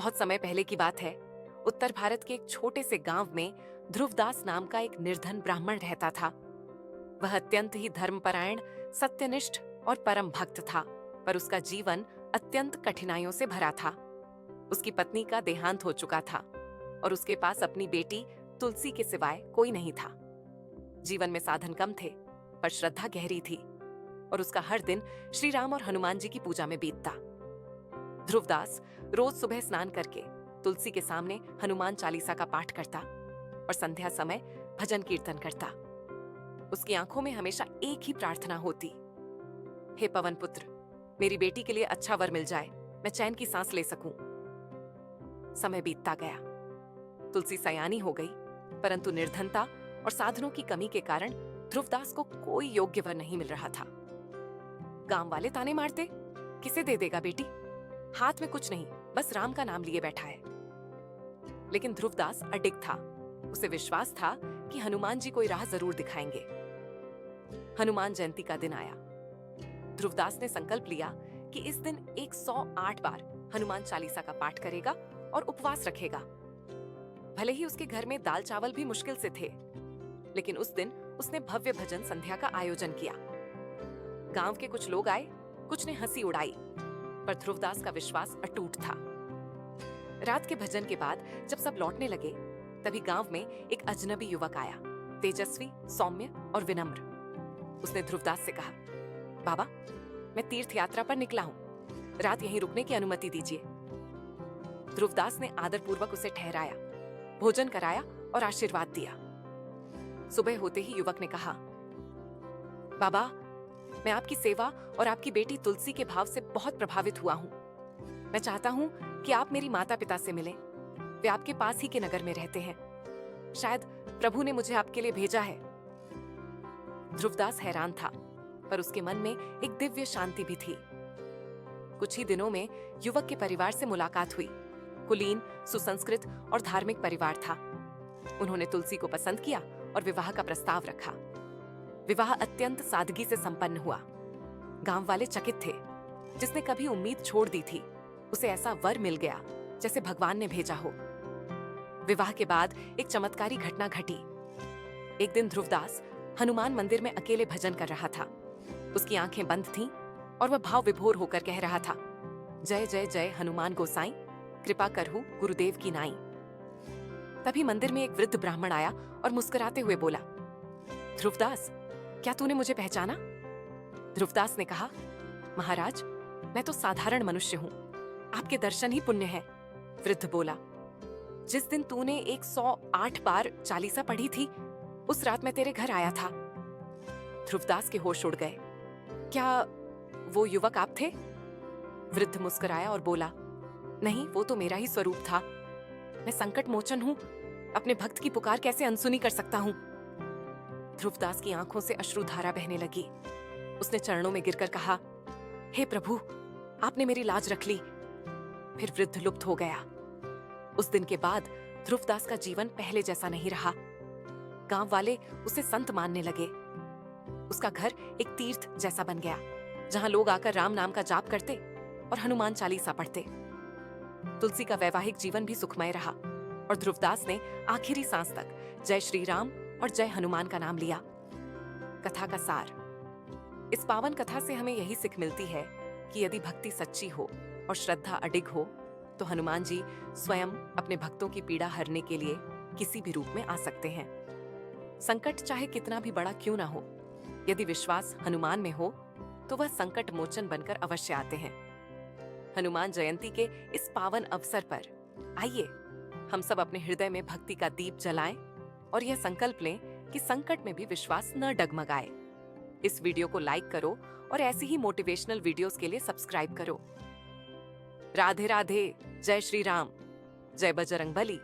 बहुत समय पहले की बात है। उत्तर भारत के एक छोटे से गांव में ध्रुवदास नाम का एक निर्धन ब्राह्मण रहता था। वह अत्यंत ही धर्मपरायण, सत्यनिष्ठ और परम भक्त था, पर उसका जीवन अत्यंत कठिनाइयों से भरा था। उसकी पत्नी का देहांत हो चुका था और उसके पास अपनी बेटी तुलसी के सिवाय कोई नहीं था। जीवन में साधन कम थे, पर श्रद्धा गहरी थी और उसका हर दिन श्री राम और हनुमान जी की पूजा में बीतता। ध्रुवदास रोज सुबह स्नान करके तुलसी के सामने हनुमान चालीसा का पाठ करता और संध्या समय भजन कीर्तन करता। उसकी आंखों में हमेशा एक ही प्रार्थना होती, हे पवन पुत्र, मेरी बेटी के लिए अच्छा वर मिल जाए, मैं चैन की सांस ले सकूं। समय बीतता गया, तुलसी सयानी हो गई, परंतु निर्धनता और साधनों की कमी के कारण ध्रुवदास को कोई योग्य वर नहीं मिल रहा था। गांव वाले ताने मारते, किसे दे देगा बेटी, हाथ में कुछ नहीं, बस राम का नाम लिए बैठा है। लेकिन ध्रुवदास अडिग था। उसे विश्वास था कि हनुमान जी कोई राह जरूर दिखाएंगे। हनुमान जयंती का दिन आया। ध्रुवदास ने संकल्प लिया कि इस दिन 108 बार हनुमान चालीसा का पाठ करेगा और उपवास रखेगा। भले ही उसके घर में दाल चावल भी मुश्किल से थे, लेकिन उस दिन उसने भव्य भजन संध्या का आयोजन किया। गांव के कुछ लोग आए, कुछ ने हंसी उड़ाई, पर ध्रुवदास का विश्वास अटूट था। रात के भजन के बाद जब सब लौटने लगे, तभी गांव में एक अजनबी युवक आया, तेजस्वी, सौम्य और विनम्र। उसने ध्रुवदास से कहा, बाबा, मैं तीर्थ यात्रा पर निकला हूं, रात यहीं रुकने की अनुमति दीजिए। ध्रुवदास ने आदरपूर्वक उसे ठहराया, भोजन कराया और आशीर्वाद दिया। सुबह होते ही युवक ने कहा, बाबा, मैं आपकी सेवा और आपकी बेटी तुलसी के भाव से बहुत प्रभावित हुआ हूं। मैं चाहता हूं कि आप मेरी माता पिता से मिलें। वे आपके पास ही के नगर में रहते हैं। शायद प्रभु ने मुझे आपके लिए भेजा है। ध्रुवदास हैरान था, पर उसके मन में एक दिव्य शांति भी थी। कुछ ही दिनों में युवक के परिवार से मुलाकात हुई। कुलीन, सुसंस्कृत और धार्मिक परिवार था। उन्होंने तुलसी को पसंद किया और विवाह का प्रस्ताव रखा। विवाह अत्यंत सादगी से संपन्न हुआ। गांव वाले चकित थे। जिसने कभी उम्मीद छोड़ दी थी, उसे ऐसा वर मिल गया जैसे भगवान ने भेजा हो। विवाह के बाद एक चमत्कारी घटना घटी। एक दिन ध्रुवदास हनुमान मंदिर में अकेले भजन कर रहा था। उसकी आंखें बंद थीं और वह भाव विभोर होकर कह रहा था, जय जय जय हनुमान गोसाई, कृपा करहु गुरुदेव की नाई। तभी मंदिर में एक वृद्ध ब्राह्मण आया और मुस्कुराते हुए बोला, ध्रुवदास, क्या तूने मुझे पहचाना? ध्रुवदास ने कहा, महाराज, मैं तो साधारण मनुष्य हूं, आपके दर्शन ही पुण्य है। वृद्ध बोला, जिस दिन तूने 108 बार चालीसा पढ़ी थी, उस रात मैं तेरे घर आया था। ध्रुवदास के होश उड़ गए। क्या वो युवक आप थे? वृद्ध मुस्कुराया और बोला, नहीं, वो तो मेरा ही स्वरूप था। मैं संकट मोचन हूं, अपने भक्त की पुकार कैसे अनसुनी कर सकता हूं? ध्रुवदास की आंखों से अश्रुधारा बहने लगी। उसने चरणों में गिरकर कहा, हे प्रभु, आपने मेरी लाज रख ली। फिर वृद्ध लुप्त हो गया। उस दिन के बाद ध्रुवदास का जीवन पहले जैसा नहीं रहा। गांव वाले उसे संत मानने लगे। उसका घर एक तीर्थ जैसा बन गया, जहां लोग आकर राम नाम का जाप करते और हनुमान चालीसा पढ़ते। तुलसी का वैवाहिक जीवन भी सुखमय रहा और ध्रुवदास ने आखिरी सांस तक जय श्री राम और जय हनुमान का नाम लिया। कथा का सार, इस पावन कथा से हमें यही सीख मिलती है कि यदि भक्ति सच्ची हो और श्रद्धा अडिग हो, तो हनुमान जी स्वयं अपने भक्तों की पीड़ा हरने के लिए किसी भी रूप में आ सकते हैं। संकट चाहे कितना भी बड़ा क्यों ना हो, यदि विश्वास हनुमान में हो तो वह संकट मोचन बनकर अवश्य आते हैं। हनुमान जयंती के इस पावन अवसर पर आइए हम सब अपने हृदय में भक्ति का दीप जलाएं और यह संकल्प लें कि संकट में भी विश्वास न डगमगाए। इस वीडियो को लाइक करो और ऐसी ही मोटिवेशनल वीडियोस के लिए सब्सक्राइब करो। राधे राधे, जय श्री राम, जय बजरंगबली।